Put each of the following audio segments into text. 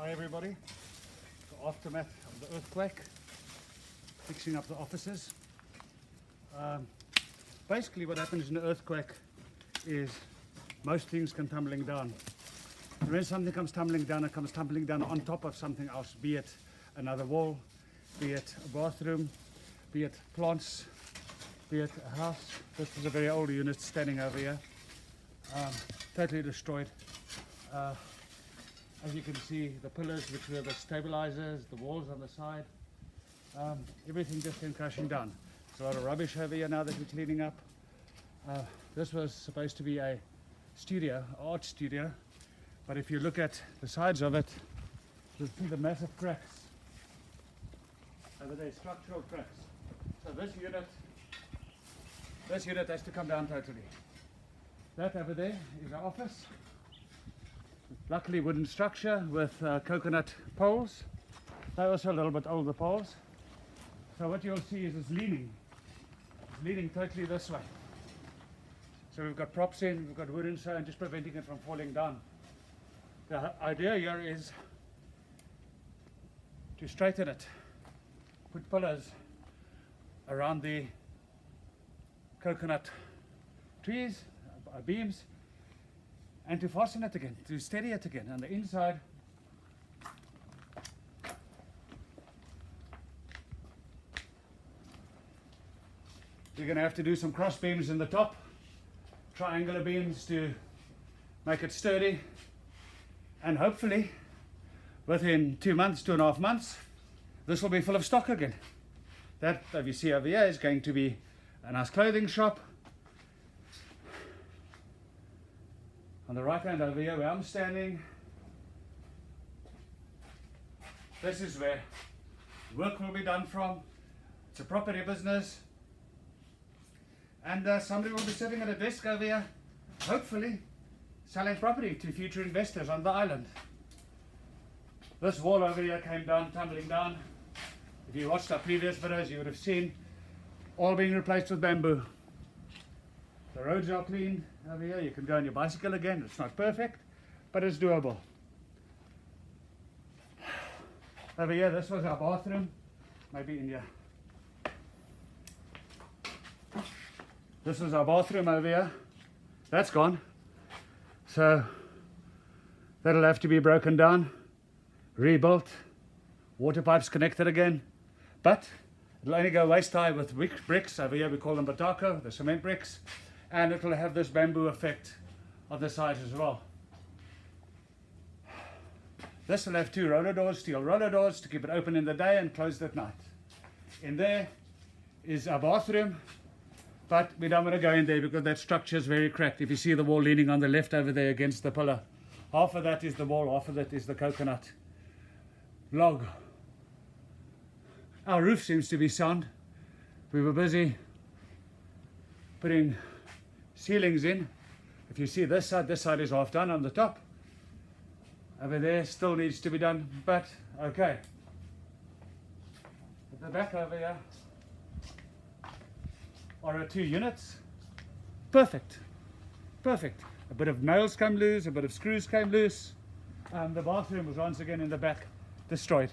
Hi everybody, the aftermath of the earthquake, fixing up the offices. Basically what happens in an earthquake is most things come tumbling down. And when something comes tumbling down, it comes tumbling down on top of something else, be it another wall, be it a bathroom, be it plants, be it a house. This is a very old unit standing over here, totally destroyed. As you can see, the pillars, which were the stabilizers, the walls on the side, everything just came crashing down. There's a lot of rubbish over here now that we're cleaning up. This was supposed to be a studio, art studio, but if you look at the sides of it, you'll see the massive cracks. Over there, structural cracks. So this unit has to come down totally. That over there is our office. Luckily wooden structure with coconut poles. They're also a little bit older poles. So what you'll see is it's leaning totally this way. So we've got props in, we've got wood inside, just preventing it from falling down. The idea here is to straighten it, put pillars around the coconut trees, beams, and to fasten it again, to steady it again. On the inside, you're going to have to do some cross beams in the top, triangular beams to make it sturdy, and hopefully within 2 months, 2.5 months, this will be full of stock again. That you see over here is going to be a nice clothing shop. On the right hand over here where I'm standing, this is where work will be done from. It's a property business, and somebody will be sitting at a desk over here, hopefully selling property to future investors on the island. This wall over here came down, tumbling down. If you watched our previous videos, you would have seen all being replaced with bamboo. The roads are clean over here. You can go on your bicycle again. It's not perfect, but it's doable. Over here, this was our bathroom. Maybe in here. This was our bathroom over here. That's gone. So that'll have to be broken down, rebuilt, water pipes connected again. But it'll only go waist high with bricks. Over here we call them batako, the cement bricks. And it will have this bamboo effect on the sides as well. This will have 2 roller doors, steel roller doors, to keep it open in the day and closed at night. In there is our bathroom, but we don't want to go in there because that structure is very cracked. If you see the wall leaning on the left over there against the pillar, half of that is the wall, half of it is the coconut log. Our roof seems to be sound. We were busy putting ceilings in. If you see this side is half done on the top. Over there still needs to be done, but okay. At the back over here are our 2 units. Perfect. A bit of nails came loose, a bit of screws came loose. The bathroom was once again in the back, destroyed.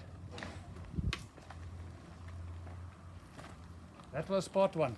That was part 1.